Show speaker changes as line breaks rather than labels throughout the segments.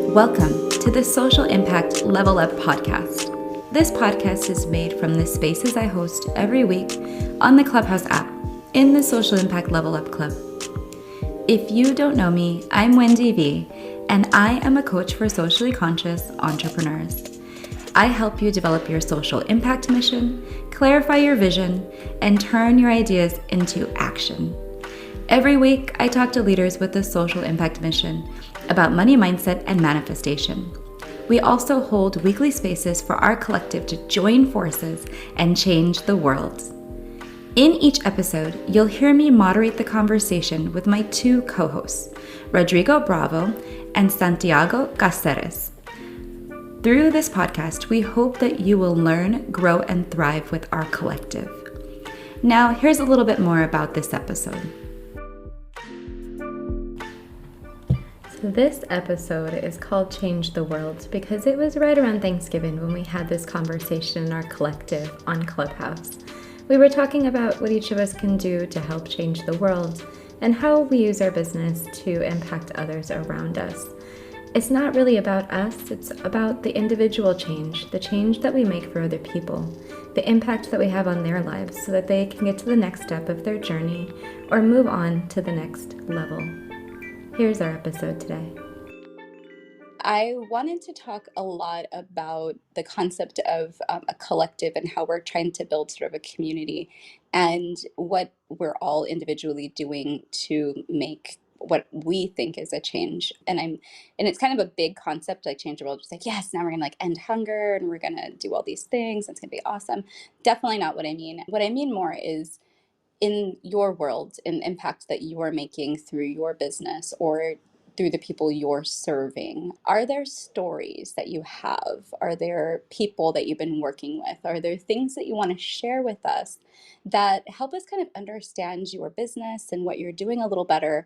Welcome to the Social Impact Level Up podcast. This podcast is made from the spaces I host every week on the Clubhouse app in the Social Impact Level Up Club. If you don't know me, I'm Wendie V, and I am a coach for socially conscious entrepreneurs. I help you develop your social impact mission, clarify your vision, and turn your ideas into action. Every week, I talk to leaders with a social impact mission about money mindset and manifestation. We also hold weekly spaces for our collective to join forces and change the world. In each episode, you'll hear me moderate the conversation with my two co-hosts, Rodrigo Bravo and Santiago Cáceres. Through this podcast, we hope that you will learn, grow, and thrive with our collective. Now, here's a little bit more about this episode. So this episode is called Change the World because it was right around Thanksgiving when we had this conversation in our collective on Clubhouse. We were talking about what each of us can do to help change the world and how we use our business to impact others around us. It's not really about us, it's about the individual change, the change that we make for other people, the impact that we have on their lives so that they can get to the next step of their journey or move on to the next level. Here's our episode today. I wanted to talk a lot about the concept of a collective and how we're trying to build sort of a community and what we're all individually doing to make what we think is a change. And it's kind of a big concept, like change the world. Just like, yes, now we're gonna end hunger and we're gonna do all these things. It's gonna be awesome. Definitely not what I mean. What I mean more is in your world, in impact that you are making through your business or through the people you're serving. Are there stories that you have? Are there people that you've been working with? Are there things that you want to share with us that help us kind of understand your business and what you're doing a little better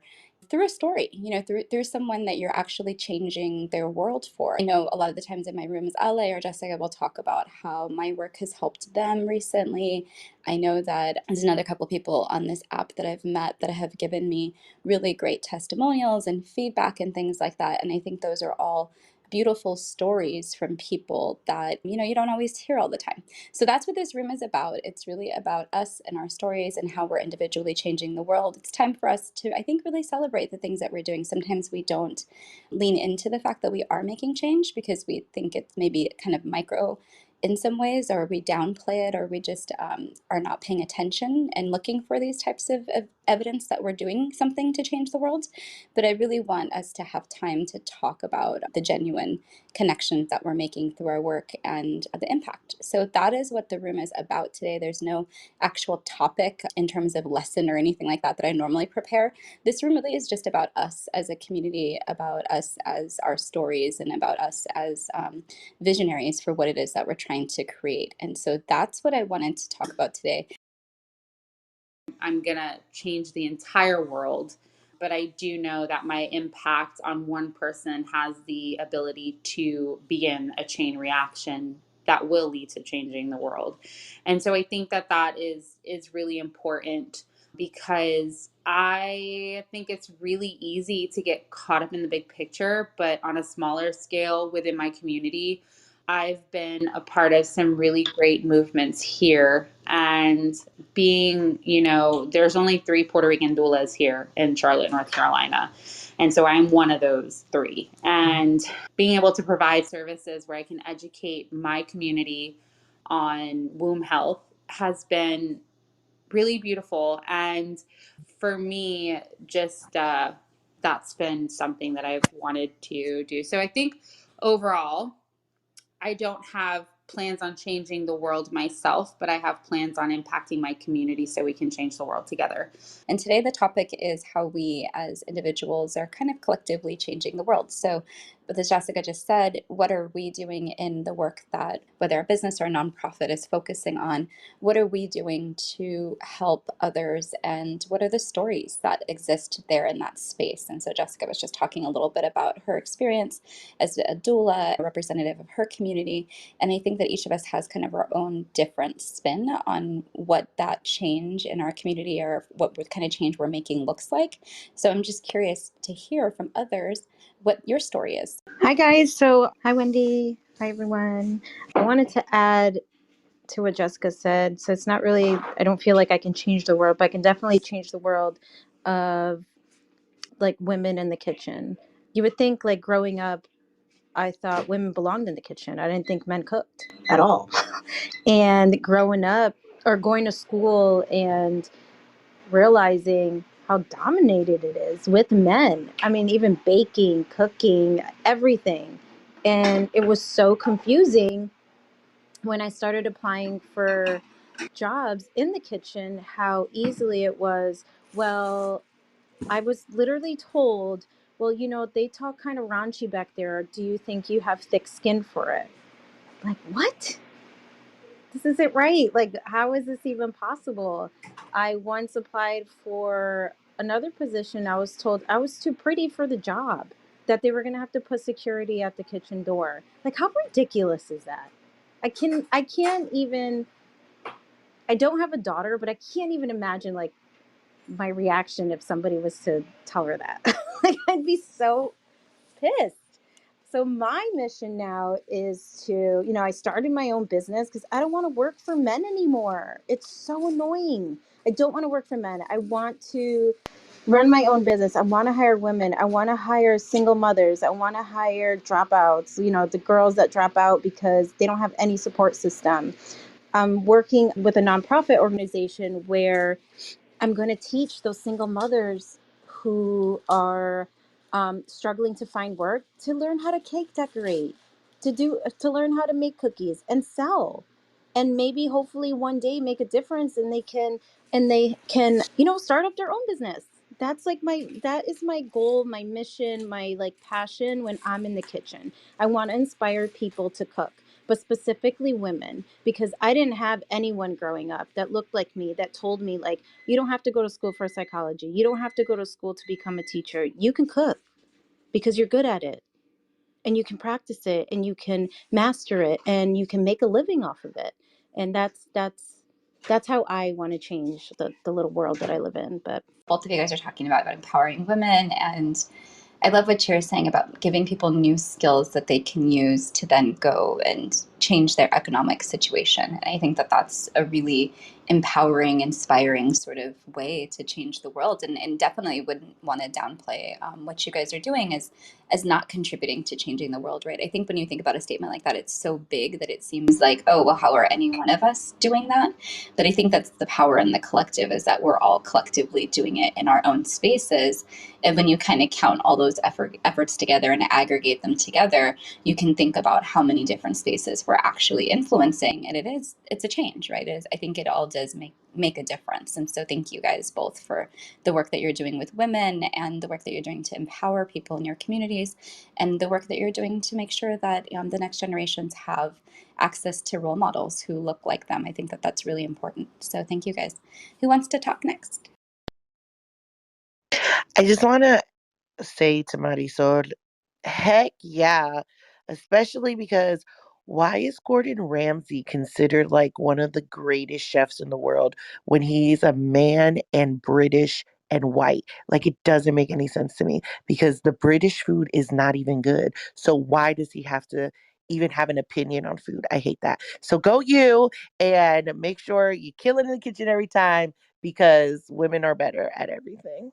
through a story, through someone that you're actually changing their world for? I know a lot of the times in my rooms, Ale or Jessica will talk about how my work has helped them recently. I know that there's another couple people on this app that I've met that have given me really great testimonials and feedback and things like that. And I think those are all beautiful stories from people that, you don't always hear all the time. So that's what this room is about. It's really about us and our stories and how we're individually changing the world. It's time for us to, I think, really celebrate the things that we're doing. Sometimes we don't lean into the fact that we are making change because we think it's maybe kind of micro in some ways, or we downplay it, or we just are not paying attention and looking for these types of evidence that we're doing something to change the world. But I really want us to have time to talk about the genuine connections that we're making through our work and the impact. So that is what the room is about today. There's no actual topic in terms of lesson or anything like that I normally prepare. This room really is just about us as a community, about us as our stories, and about us as visionaries for what it is that we're trying to create. And so that's what I wanted to talk about today.
I'm going to change the entire world, but I do know that my impact on one person has the ability to begin a chain reaction that will lead to changing the world. And so I think that is really important, because I think it's really easy to get caught up in the big picture, but on a smaller scale within my community, I've been a part of some really great movements here. And being, there's only 3 Puerto Rican doulas here in Charlotte, North Carolina. And so I'm one of those 3. And being able to provide services where I can educate my community on womb health has been really beautiful. And for me, just that's been something that I've wanted to do. So I think overall, I don't have plans on changing the world myself, but I have plans on impacting my community so we can change the world together.
And today the topic is how we as individuals are kind of collectively changing the world. So, but as Jessica just said, what are we doing in the work that, whether a business or a nonprofit is focusing on? What are we doing to help others? And what are the stories that exist there in that space? And so Jessica was just talking a little bit about her experience as a doula, a representative of her community. And I think that each of us has kind of our own different spin on what that change in our community or what kind of change we're making looks like. So I'm just curious to hear from others
what your story is.
Hi, guys. Hi, Wendy. Hi, everyone. I wanted to add to what Jessica said. So, it's not really, I don't feel like I can change the world, but I can definitely change the world of like women in the kitchen. You would think, like, growing up, I thought women belonged in the kitchen. I didn't think men cooked at all. And growing up or going to school and realizing how dominated it is with men. I mean, even baking, cooking, everything. And it was so confusing when I started applying for jobs in the kitchen, how easily it was. Well, I was literally told, well, they talk kind of raunchy back there. Do you think you have thick skin for it? Like, what? This isn't right. Like, how is this even possible? I once applied for another position. I was told I was too pretty for the job, that they were going to have to put security at the kitchen door. Like, how ridiculous is that? I can't even, I don't have a daughter, but I can't even imagine like my reaction if somebody was to tell her that. Like, I'd be so pissed. So my mission now is to, I started my own business because I don't want to work for men anymore. It's so annoying. I don't want to work for men. I want to run my own business. I want to hire women. I want to hire single mothers. I want to hire dropouts, the girls that drop out because they don't have any support system. I'm working with a nonprofit organization where I'm going to teach those single mothers who are struggling to find work to learn how to cake decorate, to learn how to make cookies and sell, and maybe hopefully one day make a difference, and they can start up their own business. That is my goal, my mission, my like passion when I'm in the kitchen. I want to inspire people to cook, but specifically women, because I didn't have anyone growing up that looked like me that told me like, you don't have to go to school for psychology. You don't have to go to school to become a teacher. You can cook because you're good at it, and you can practice it, and you can master it, and you can make a living off of it. And that's how I want to change the little world that I live in. But
Both of you guys are talking about empowering women, and I love what you're saying about giving people new skills that they can use to then go and change their economic situation. And I think that that's a really empowering, inspiring sort of way to change the world, and definitely wouldn't want to downplay what you guys are doing as not contributing to changing the world, right? I think when you think about a statement like that, it's so big that it seems like, oh, well, how are any one of us doing that? But I think that's the power in the collective, is that we're all collectively doing it in our own spaces. And when you kind of count all those efforts together and aggregate them together, you can think about how many different spaces we're actually influencing. And it's a change, right? I think it all does make a difference. And so thank you guys both for the work that you're doing with women, and the work that you're doing to empower people in your communities, and the work that you're doing to make sure that the next generations have access to role models who look like them. I think that that's really important. So thank you guys. Who wants to talk next?
I just want to say to Marisol, heck yeah, especially because why is Gordon Ramsay considered like one of the greatest chefs in the world when he's a man and British and white? Like, it doesn't make any sense to me because the British food is not even good. So why does he have to even have an opinion on food? I hate that. So go you, and make sure you kill it in the kitchen every time, because women are better at everything.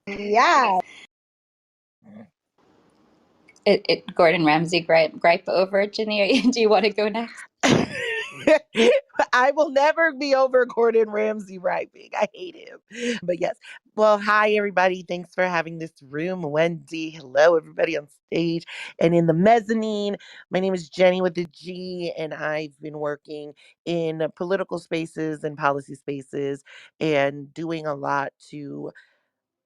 yeah.
Gordon Ramsay gripe over. Genny, do you want to go next?
I will never be over Gordon Ramsay writing. I hate him. But yes. Well, hi, everybody. Thanks for having this room. Wendy, hello, everybody on stage and in the mezzanine. My name is Genny with a G, and I've been working in political spaces and policy spaces and doing a lot to,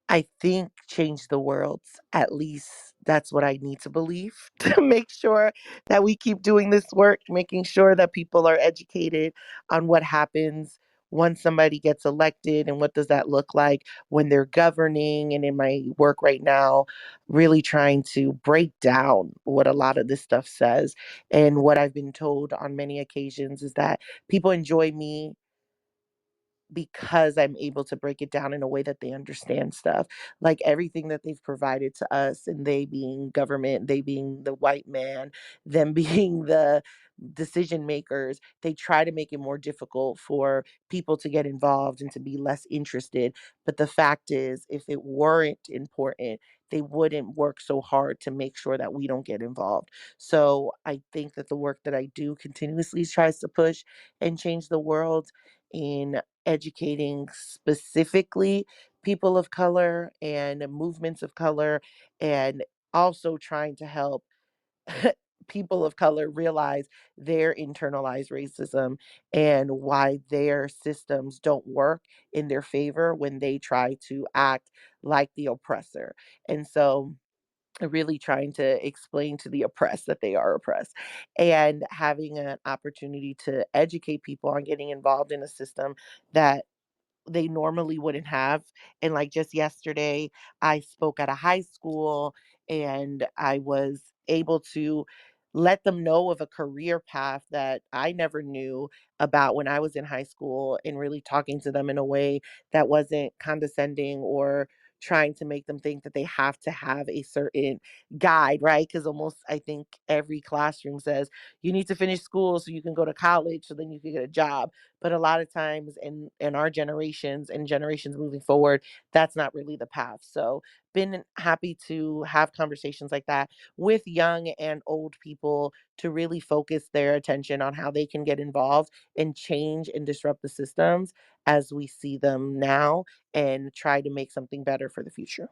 I think, change the world. At least that's what I need to believe to make sure that we keep doing this work, making sure that people are educated on what happens once somebody gets elected and what does that look like when they're governing. And in my work right now, really trying to break down what a lot of this stuff says. And what I've been told on many occasions is that people enjoy me because I'm able to break it down in a way that they understand stuff. Like everything that they've provided to us, and they being government, they being the white man, them being the decision makers, they try to make it more difficult for people to get involved and to be less interested. But the fact is, if it weren't important, they wouldn't work so hard to make sure that we don't get involved. So I think that the work that I do continuously tries to push and change the world in educating specifically people of color and movements of color, and also trying to help people of color realize their internalized racism and why their systems don't work in their favor when they try to act like the oppressor. And so really trying to explain to the oppressed that they are oppressed, and having an opportunity to educate people on getting involved in a system that they normally wouldn't have. And like just yesterday, I spoke at a high school, and I was able to let them know of a career path that I never knew about when I was in high school, and really talking to them in a way that wasn't condescending or trying to make them think that they have to have a certain guide, right? Because almost I think every classroom says you need to finish school so you can go to college so then you can get a job. But a lot of times in our generations and generations moving forward, that's not really the path. So been happy to have conversations like that with young and old people to really focus their attention on how they can get involved and change and disrupt the systems as we see them now, and try to make something better for the future.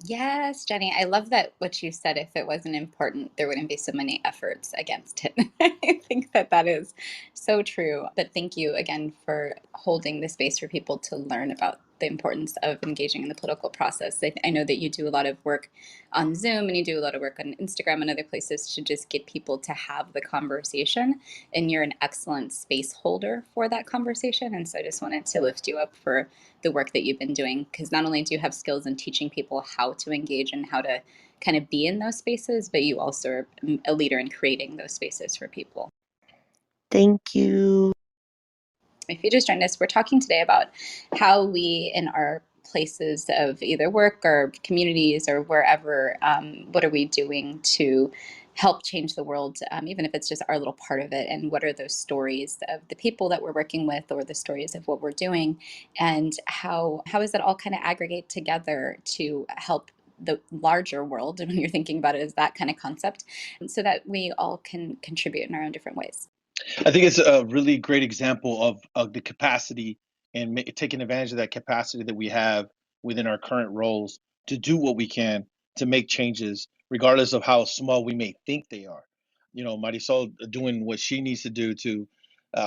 Yes, Jenny, I love that what you said. If it wasn't important, there wouldn't be so many efforts against it. I think that that is so true. But thank you again for holding the space for people to learn about the importance of engaging in the political process. I know that you do a lot of work on Zoom, and you do a lot of work on Instagram and other places to just get people to have the conversation. And you're an excellent space holder for that conversation. And so I just wanted to lift you up for the work that you've been doing, because not only do you have skills in teaching people how to engage and how to kind of be in those spaces, but you also are a leader in creating those spaces for people.
Thank you.
If you just joined us, we're talking today about how we, in our places of either work or communities or wherever, what are we doing to help change the world, even if it's just our little part of it, and what are those stories of the people that we're working with, or the stories of what we're doing, and how does that all kind of aggregate together to help the larger world, when you're thinking about it as that kind of concept, so that we all can contribute in our own different ways.
I think it's a really great example of the capacity and taking advantage of that capacity that we have within our current roles to do what we can to make changes, regardless of how small we may think they are. Marisol doing what she needs to do to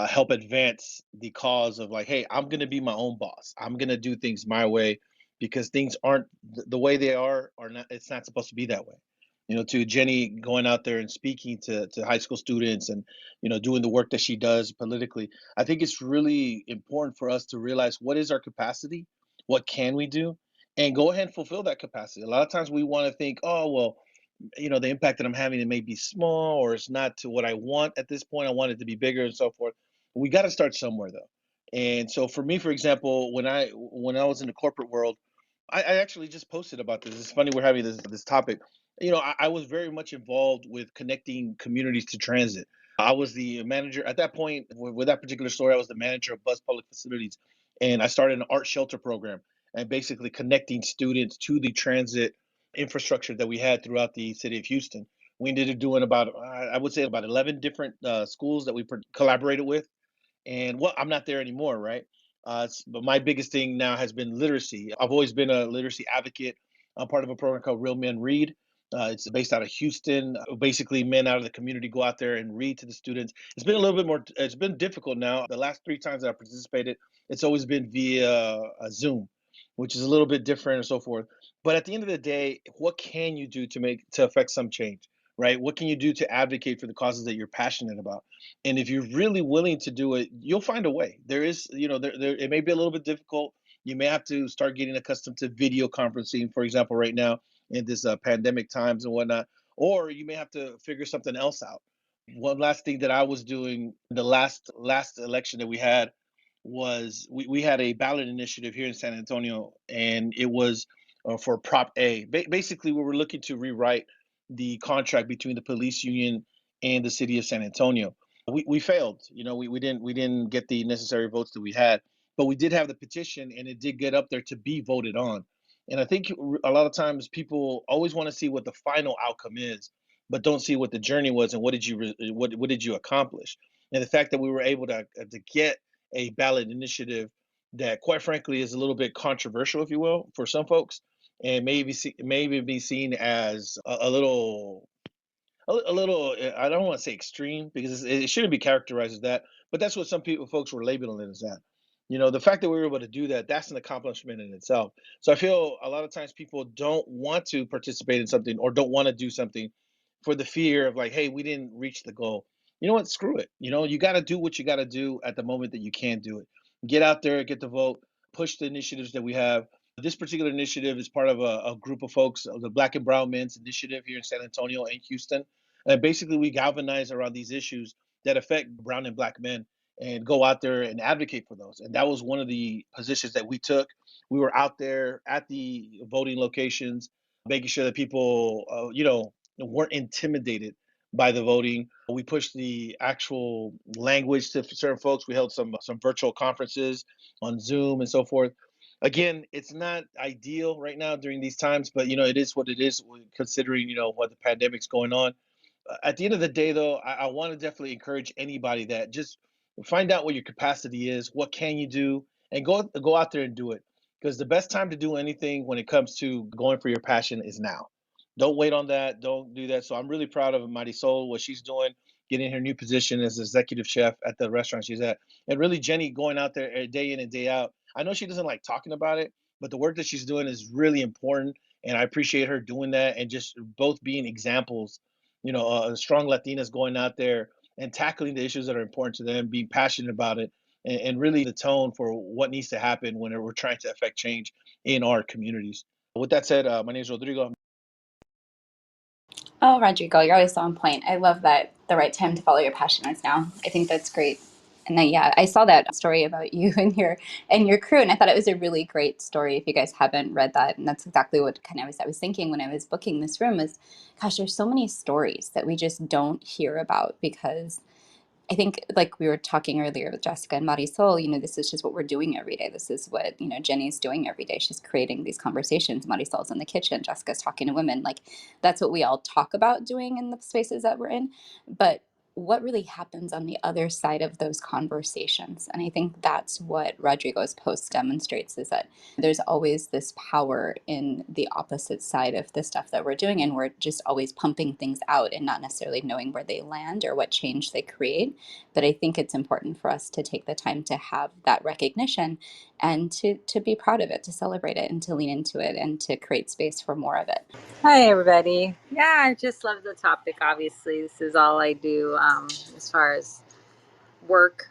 help advance the cause of, like, hey, I'm going to be my own boss. I'm going to do things my way because things aren't the way they are not. It's not supposed to be that way. To Genny going out there and speaking to high school students, and doing the work that she does politically. I think it's really important for us to realize what is our capacity, what can we do, and go ahead and fulfill that capacity. A lot of times we want to think, oh, well, the impact that I'm having, it may be small, or it's not to what I want at this point. I want it to be bigger and so forth. We got to start somewhere though. And so for me, for example, when I was in the corporate world, I actually just posted about this. It's funny we're having this topic. I was very much involved with connecting communities to transit. I was the manager at that point with that particular story. I was the manager of bus public facilities, and I started an art shelter program, and basically connecting students to the transit infrastructure that we had throughout the city of Houston. We ended up doing about, I would say, about 11 different schools that we collaborated with. And well, I'm not there anymore, right? But my biggest thing now has been literacy. I've always been a literacy advocate. I'm part of a program called Real Men Read. It's based out of Houston. Basically, men out of the community go out there and read to the students. It's been a little bit more, it's been difficult now. The last 3 times that I participated, it's always been via Zoom, which is a little bit different and so forth. But at the end of the day, what can you do to affect some change, right? What can you do to advocate for the causes that you're passionate about? And if you're really willing to do it, you'll find a way. There is, it may be a little bit difficult. You may have to start getting accustomed to video conferencing, for example, right now in this pandemic times and whatnot, or you may have to figure something else out. One last thing that I was doing the last election that we had was we had a ballot initiative here in San Antonio, and it was for Prop A. Basically, we were looking to rewrite the contract between the police union and the city of San Antonio. We failed. We didn't get the necessary votes that we had, but we did have the petition, and it did get up there to be voted on. And I think a lot of times people always want to see what the final outcome is, but don't see what the journey was and what did you accomplish. And the fact that we were able to get a ballot initiative that, quite frankly, is a little bit controversial, if you will, for some folks, and maybe be seen as a little, I don't want to say extreme because it shouldn't be characterized as that, but that's what some folks were labeling it as that. The fact that we were able to do that, that's an accomplishment in itself. So I feel a lot of times people don't want to participate in something or don't want to do something for the fear of like, hey, we didn't reach the goal. You know what? Screw it. You got to do what you got to do at the moment that you can do it. Get out there, get the vote, push the initiatives that we have. This particular initiative is part of a group of folks, the Black and Brown Men's Initiative here in San Antonio and Houston. And basically, we galvanize around these issues that affect brown and black men and go out there and advocate for those. And that was one of the positions that we took. We were out there at the voting locations, making sure that people, weren't intimidated by the voting. We pushed the actual language to certain folks. We held some virtual conferences on Zoom and so forth. Again, it's not ideal right now during these times, but it is what it is considering what the pandemic's going on. At the end of the day, though, I want to definitely encourage anybody that just find out what your capacity is, what can you do, and go out there and do it. Because the best time to do anything when it comes to going for your passion is now. Don't wait on that. Don't do that. So I'm really proud of Marisol, what she's doing, getting her new position as executive chef at the restaurant she's at, and really Genny going out there day in and day out. I know she doesn't like talking about it, but the work that she's doing is really important, and I appreciate her doing that and just both being examples, strong Latinas going out there and tackling the issues that are important to them, being passionate about it, and really the tone for what needs to happen when we're trying to affect change in our communities. With that said, my name is Rodrigo.
Oh, Rodrigo, you're always so on point. I love that the right time to follow your passion is now. I think that's great. And then, yeah, I saw that story about you and your crew, and I thought it was a really great story. If you guys haven't read that, and that's exactly what kind of I was thinking when I was booking this room is, gosh, there's so many stories that we just don't hear about because I think, like we were talking earlier with Jessica and Marisol, this is just what we're doing every day. This is what, Genny's doing every day. She's creating these conversations. Marisol's in the kitchen. Jessica's talking to women. Like, that's what we all talk about doing in the spaces that we're in. But what really happens on the other side of those conversations? And I think that's what Rodrigo's post demonstrates, is that there's always this power in the opposite side of the stuff that we're doing. And we're just always pumping things out and not necessarily knowing where they land or what change they create. But I think it's important for us to take the time to have that recognition and to be proud of it, to celebrate it, and to lean into it, and to create space for more of it.
Hi, everybody. Yeah, I just love the topic. Obviously, this is all I do as far as work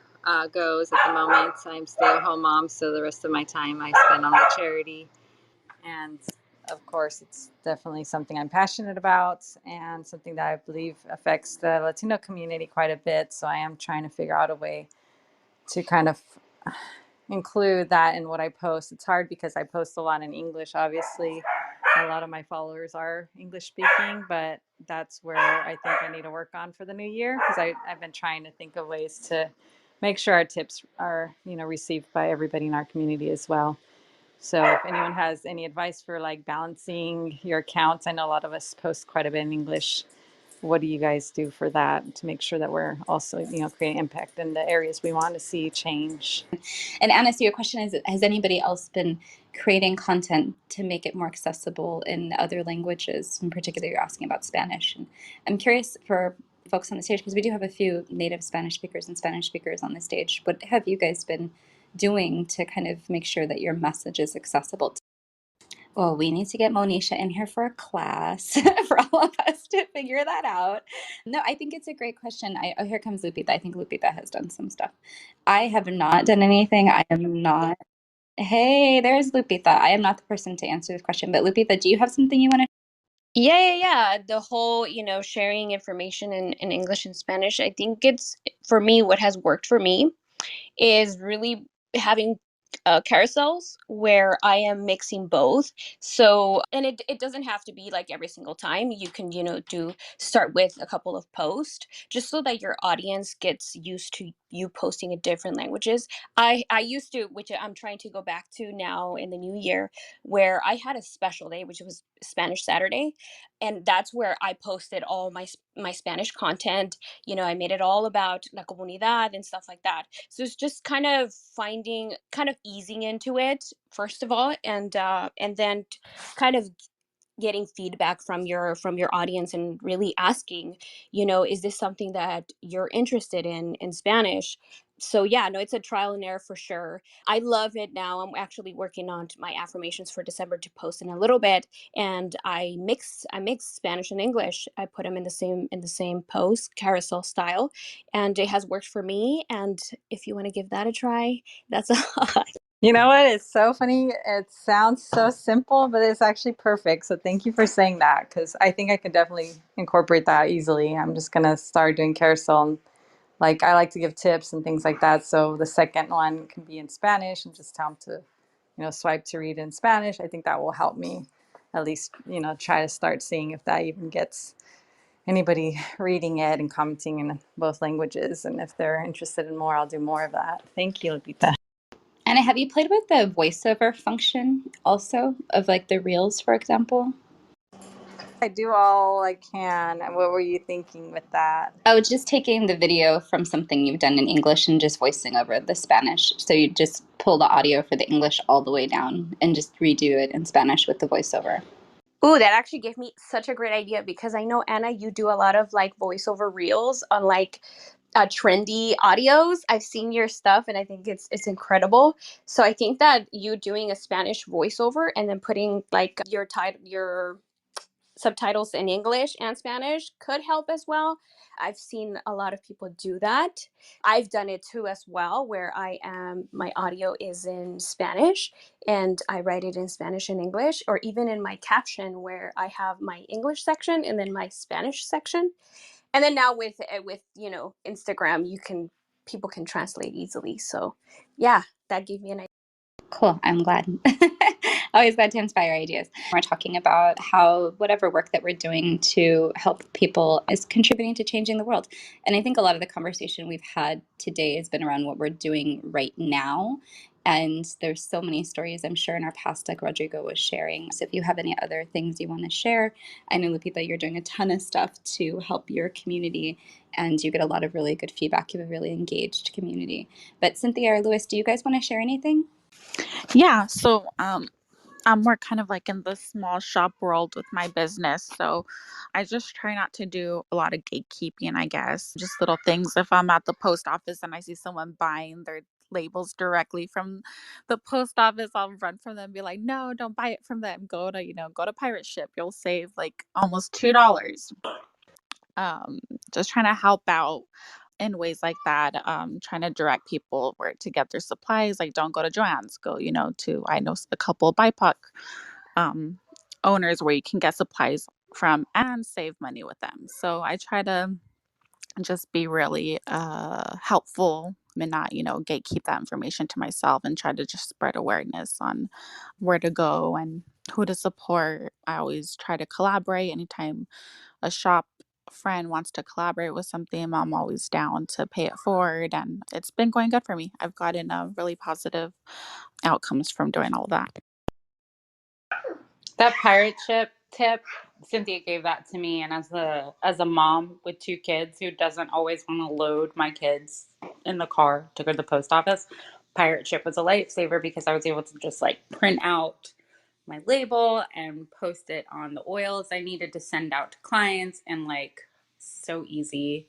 goes at the moment. I'm a stay-at-home mom, so the rest of my time I spend on the charity. And of course, it's definitely something I'm passionate about and something that I believe affects the Latino community quite a bit. So I am trying to figure out a way to kind of include that in what I post. It's hard because I post a lot in English, obviously. A lot of my followers are English speaking, but that's where I think I need to work on for the new year, because I've been trying to think of ways to make sure our tips are, received by everybody in our community as well. So if anyone has any advice for like balancing your accounts, I know a lot of us post quite a bit in English. What do you guys do for that to make sure that we're also, creating impact in the areas we want to see change?
And Anna, so your question is, has anybody else been creating content to make it more accessible in other languages? In particular, you're asking about Spanish. And I'm curious for folks on the stage, because we do have a few native Spanish speakers and Spanish speakers on the stage. What have you guys been doing to kind of make sure that your message is accessible? Well, we need to get Monisha in here for a class for all of us to figure that out. No, I think it's a great question. Oh, here comes Lupita. I think Lupita has done some stuff. I have not done anything. I am not. Hey, there's Lupita. I am not the person to answer this question, but Lupita, do you have something you want to?
Yeah. The whole, sharing information in English and Spanish. I think it's, for me, what has worked for me is really having carousels where I am mixing both. So, and it doesn't have to be like every single time. You can, start with a couple of posts just so that your audience gets used to you posting in different languages. I used to, which I'm trying to go back to now in the new year, where I had a special day, which was Spanish Saturday. And that's where I posted all my Spanish content. I made it all about la comunidad and stuff like that. So it's just kind of easing into it first of all, and then kind of getting feedback from your audience and really asking, is this something that you're interested in Spanish? So yeah, no, it's a trial and error for sure. I love it now. I'm actually working on my affirmations for December to post in a little bit, and I mix Spanish and English. I put them in the same post, carousel style, and it has worked for me. And if you want to give that a try, that's a
You know what? It's so funny. It sounds so simple, but it's actually perfect. So thank you for saying that, because I think I could definitely incorporate that easily. I'm just gonna start doing carousel, and like I like to give tips and things like that. So the second one can be in Spanish and just tell them to, swipe to read in Spanish. I think that will help me at least, try to start seeing if that even gets anybody reading it and commenting in both languages. And if they're interested in more, I'll do more of that. Thank you, Lupita.
And have you played with the voiceover function also of like the reels, for example?
I do all I can. And what were you thinking with that?
Oh, just taking the video from something you've done in English and just voicing over the Spanish. So you just pull the audio for the English all the way down and just redo it in Spanish with the voiceover.
Ooh, that actually gave me such a great idea, because I know, Anna, you do a lot of like voiceover reels on like trendy audios. I've seen your stuff and I think it's incredible. So I think that you doing a Spanish voiceover and then putting like your subtitles in English and Spanish could help as well. I've seen a lot of people do that. I've done it too as well, where my audio is in Spanish and I write it in Spanish and English, or even in my caption where I have my English section and then my Spanish section. And then now with Instagram, people can translate easily. So yeah, that gave me an idea.
Cool. I'm glad. Always glad to inspire ideas. We're talking about how whatever work that we're doing to help people is contributing to changing the world. And I think a lot of the conversation we've had today has been around what we're doing right now. And there's so many stories, I'm sure, in our past, like Rodrigo was sharing. So if you have any other things you want to share, I know, Lupita, you're doing a ton of stuff to help your community, and you get a lot of really good feedback. You have a really engaged community. But Cynthia or Louis, do you guys want to share anything?
Yeah, so I'm more kind of like in the small shop world with my business. So I just try not to do a lot of gatekeeping, I guess. Just little things. If I'm at the post office and I see someone buying their labels directly from the post office, I'll run from them and be like, no, don't buy it from them. Go to Pirate Ship. You'll save like almost $2. Just trying to help out in ways like that, trying to direct people where to get their supplies. Like, don't go to Joann's, go, to, I know a couple of BIPOC um, owners where you can get supplies from and save money with them. So I try to just be really helpful and not, gatekeep that information to myself, and try to just spread awareness on where to go and who to support. I always try to collaborate anytime a shop friend wants to collaborate with something. I'm always down to pay it forward, and it's been going good for me. I've gotten really positive outcomes from doing all that.
That pirate ship tip, Cynthia gave that to me, and as a mom with two kids who doesn't always want to load my kids in the car to go to the post office, pirate ship was a lifesaver, because I was able to just like print out my label and post it on the oils I needed to send out to clients, and like so easy,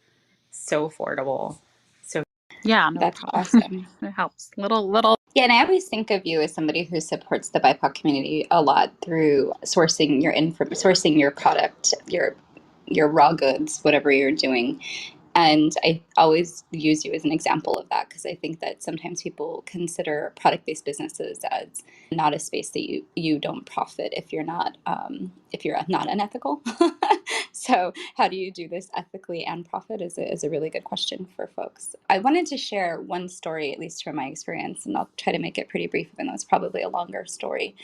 so affordable. So
Yeah, no
That's
problem.
awesome.
It helps. Little.
Yeah, and I always think of you as somebody who supports the BIPOC community a lot through sourcing your product, your raw goods, whatever you're doing. And I always use you as an example of that, because I think that sometimes people consider product-based businesses as not a space that you don't profit if you're not unethical. So how do you do this ethically and profit is a really good question for folks. I wanted to share one story, at least from my experience, and I'll try to make it pretty brief, even though it's probably a longer story.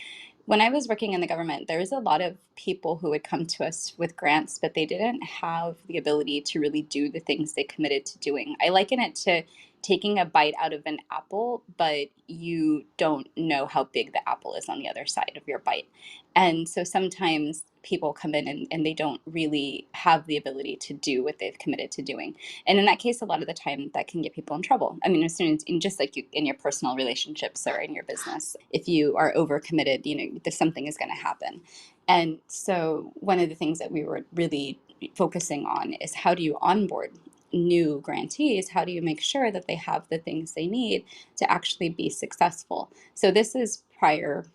When I was working in the government, there was a lot of people who would come to us with grants, but they didn't have the ability to really do the things they committed to doing. I liken it to taking a bite out of an apple, but you don't know how big the apple is on the other side of your bite. And so sometimes people come in and they don't really have the ability to do what they've committed to doing. And in that case, a lot of the time that can get people in trouble. I mean, as soon as, just like you, in your personal relationships or in your business, if you are overcommitted, there's something is going to happen. And so one of the things that we were really focusing on is, how do you onboard new grantees? How do you make sure that they have the things they need to actually be successful? So this is prior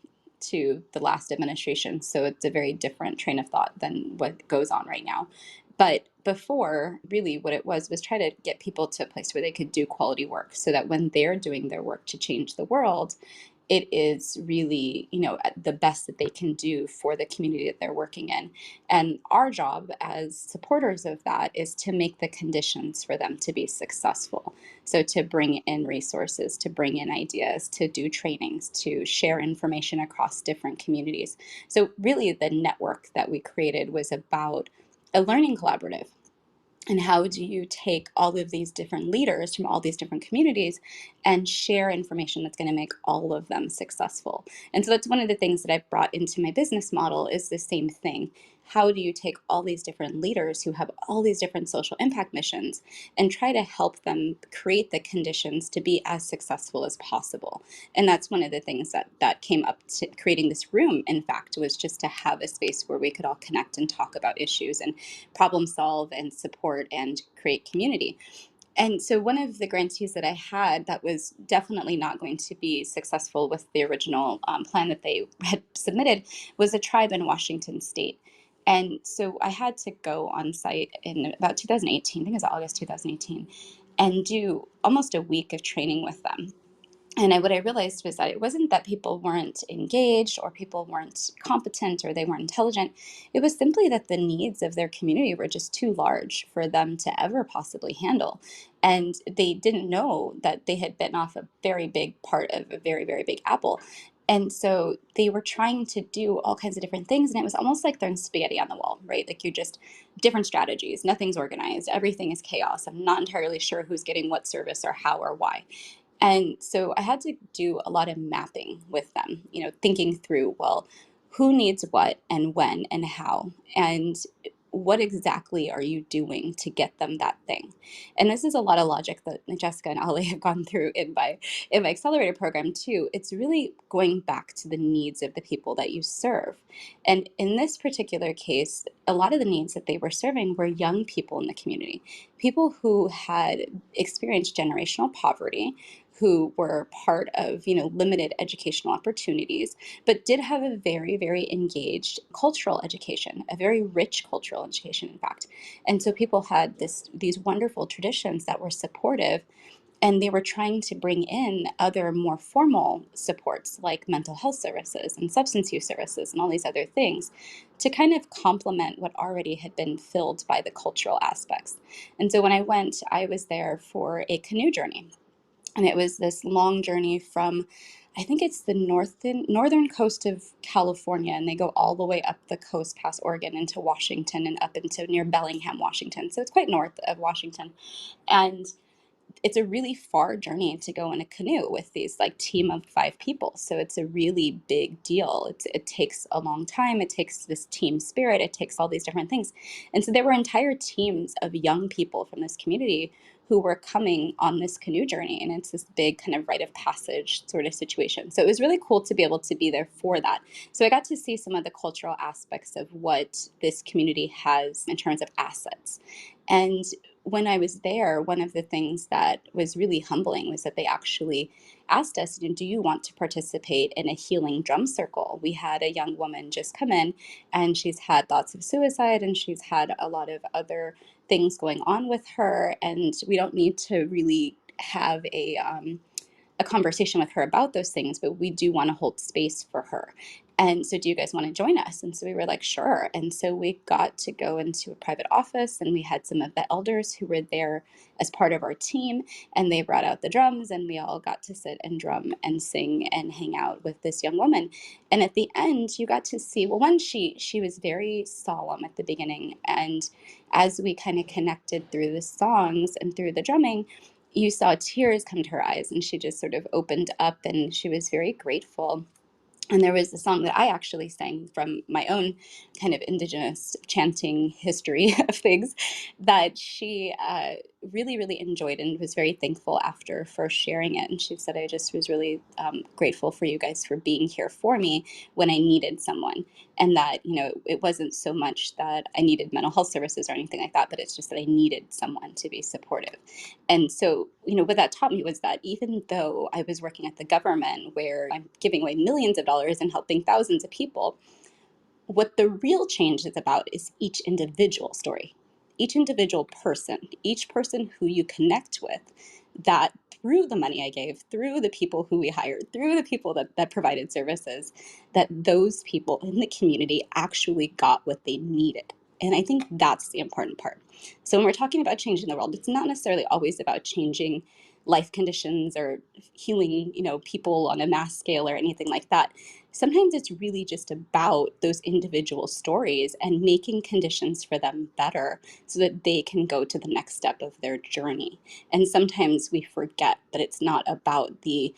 to the last administration, so it's a very different train of thought than what goes on right now. But before, really what it was try to get people to a place where they could do quality work, so that when they're doing their work to change the world, it is really, the best that they can do for the community that they're working in. And our job as supporters of that is to make the conditions for them to be successful. So to bring in resources, to bring in ideas, to do trainings, to share information across different communities. So really the network that we created was about a learning collaborative. And how do you take all of these different leaders from all these different communities and share information that's going to make all of them successful? And so that's one of the things that I've brought into my business model, is the same thing. How do you take all these different leaders who have all these different social impact missions and try to help them create the conditions to be as successful as possible? And that's one of the things that came up to creating this room, in fact, was just to have a space where we could all connect and talk about issues and problem solve and support and create community. And so one of the grantees that I had that was definitely not going to be successful with the original plan that they had submitted was a tribe in Washington state. And so I had to go on site in about 2018, I think it was August 2018, and do almost a week of training with them. And what I realized was that it wasn't that people weren't engaged or people weren't competent or they weren't intelligent. It was simply that the needs of their community were just too large for them to ever possibly handle. And they didn't know that they had bitten off a very big part of a very, very big apple. And so they were trying to do all kinds of different things. And it was almost like throwing spaghetti on the wall, right? Like you just, different strategies, nothing's organized, everything is chaos. I'm not entirely sure who's getting what service or how or why. And so I had to do a lot of mapping with them, thinking through, well, who needs what and when and how, and what exactly are you doing to get them that thing? And this is a lot of logic that Jessica and Ali have gone through in my accelerator program too. It's really going back to the needs of the people that you serve. And in this particular case, a lot of the needs that they were serving were young people in the community, people who had experienced generational poverty, who were part of, limited educational opportunities, but did have a very, very engaged cultural education, a very rich cultural education, in fact. And so people had these wonderful traditions that were supportive, and they were trying to bring in other more formal supports like mental health services and substance use services and all these other things to kind of complement what already had been filled by the cultural aspects. And so when I went, I was there for a canoe journey. And it was this long journey from, I think it's the northern coast of California, and they go all the way up the coast past Oregon into Washington and up into near Bellingham, Washington. So it's quite north of Washington. And it's a really far journey to go in a canoe with these team of 5 people. So it's a really big deal. It takes a long time. It takes this team spirit. It takes all these different things. And so there were entire teams of young people from this community who were coming on this canoe journey. And it's this big kind of rite of passage sort of situation. So it was really cool to be able to be there for that. So I got to see some of the cultural aspects of what this community has in terms of assets. And when I was there, one of the things that was really humbling was that they actually asked us, do you want to participate in a healing drum circle? We had a young woman just come in, and she's had thoughts of suicide, and she's had a lot of other things going on with her, and we don't need to really have a conversation with her about those things, but we do want to hold space for her. And so, do you guys want to join us? And so we were like, sure. And so we got to go into a private office, and we had some of the elders who were there as part of our team, and they brought out the drums, and we all got to sit and drum and sing and hang out with this young woman. And at the end, you got to see, well, one, she was very solemn at the beginning. And as we kind of connected through the songs and through the drumming, you saw tears come to her eyes, and she just sort of opened up, and she was very grateful. And there was a song that I actually sang from my own kind of indigenous chanting history of things that she really, really enjoyed and was very thankful after for sharing it. And she said, I just was really grateful for you guys for being here for me when I needed someone. And that, you know, it wasn't so much that I needed mental health services or anything like that, but it's just that I needed someone to be supportive. And so, you know, what that taught me was that even though I was working at the government where I'm giving away millions of dollars and helping thousands of people, what the real change is about is each individual story, each individual person, each person who you connect with, that through the money I gave, through the people who we hired, through the people that provided services, that those people in the community actually got what they needed. And I think that's the important part. So when we're talking about changing the world, it's not necessarily always about changing life conditions or healing, you know, people on a mass scale or anything like that. Sometimes it's really just about those individual stories and making conditions for them better so that they can go to the next step of their journey. And sometimes we forget that it's not about the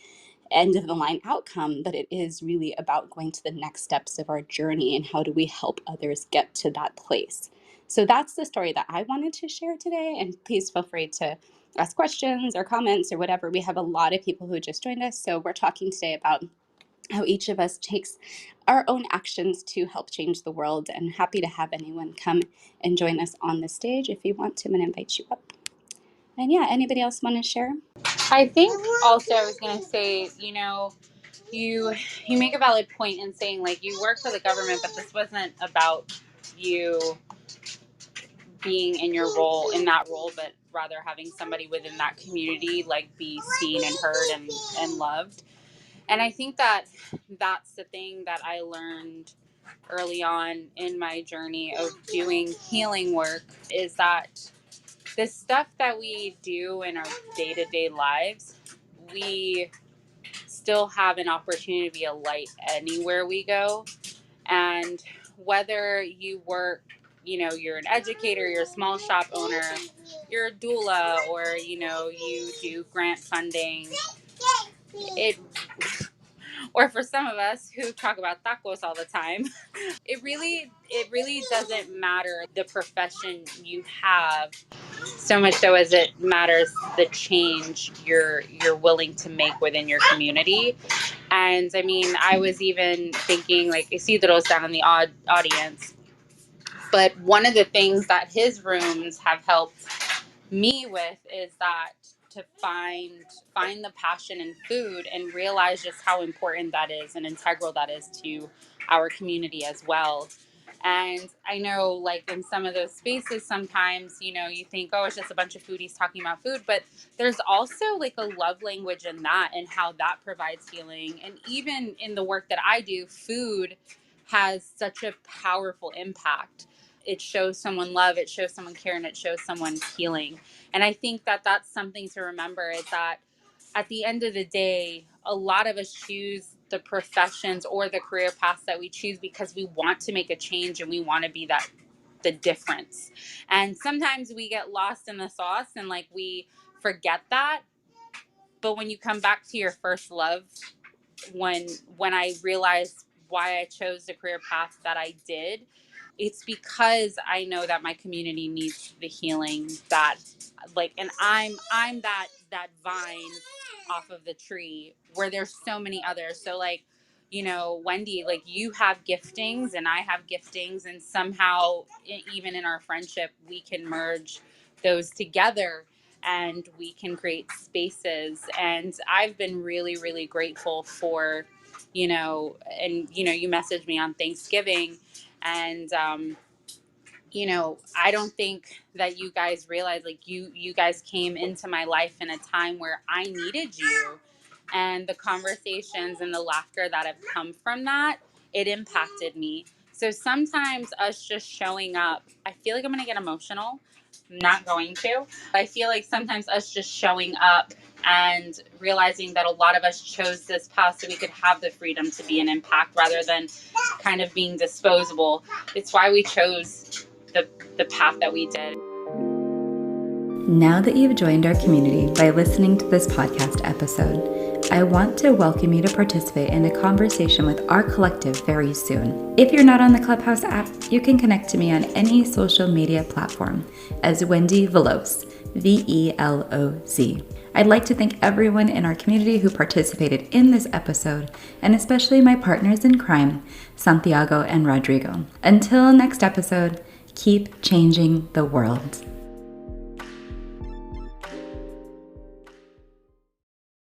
end of the line outcome, but it is really about going to the next steps of our journey and how do we help others get to that place. So that's the story that I wanted to share today. And please feel free to ask questions or comments or whatever. We have a lot of people who just joined us. So we're talking today about how each of us takes our own actions to help change the world, and happy to have anyone come and join us on the stage. If you want to, I'm going to invite you up. And yeah, anybody else want to share?
I think also I was going to say, you know, you make a valid point in saying, like, you work for the government, but this wasn't about you being in your role, in that role, but rather having somebody within that community, like, be seen and heard and loved. And I think that that's the thing that I learned early on in my journey of doing healing work, is that the stuff that we do in our day-to-day lives, we still have an opportunity to be a light anywhere we go. And whether you work, you know, you're an educator, you're a small shop owner, you're a doula, or, you know, you do grant funding, it, or for some of us who talk about tacos all the time, it really doesn't matter the profession you have, so much so as it matters the change you're willing to make within your community. And I mean, I was even thinking, like, Isidro's down in the audience, but one of the things that his rooms have helped me with is that to find the passion in food and realize just how important that is and integral that is to our community as well. And I know, like, in some of those spaces, sometimes, you know, you think, oh, it's just a bunch of foodies talking about food, but there's also like a love language in that and how that provides healing. And even in the work that I do, food has such a powerful impact. It shows someone love, it shows someone care, and it shows someone healing. And I think that that's something to remember, is that at the end of the day, a lot of us choose the professions or the career paths that we choose because we want to make a change and we want to be the difference. And sometimes we get lost in the sauce and, like, we forget that. But when you come back to your first love, when I realized why I chose the career path that I did, it's because I know that my community needs the healing that, like, and I'm that vine off of the tree where there's so many others. So, like, you know, Wendie, like, you have giftings and I have giftings, and somehow even in our friendship we can merge those together and we can create spaces. And I've been really, really grateful for, you know, and, you know, you messaged me on Thanksgiving, and you know, I don't think that you guys realize, like, you guys came into my life in a time where I needed you, and the conversations and the laughter that have come from that, it impacted me. So sometimes us just showing up, I feel like I'm going to get emotional. I'm not going to. I feel like sometimes us just showing up and realizing that a lot of us chose this path so we could have the freedom to be an impact rather than kind of being disposable. It's why we chose the path that we did.
Now that you've joined our community by listening to this podcast episode, I want to welcome you to participate in a conversation with our collective very soon. If you're not on the Clubhouse app, you can connect to me on any social media platform as Wendie Veloz, Veloz. I'd like to thank everyone in our community who participated in this episode, and especially my partners in crime, Santiago and Rodrigo. Until next episode, keep changing the world.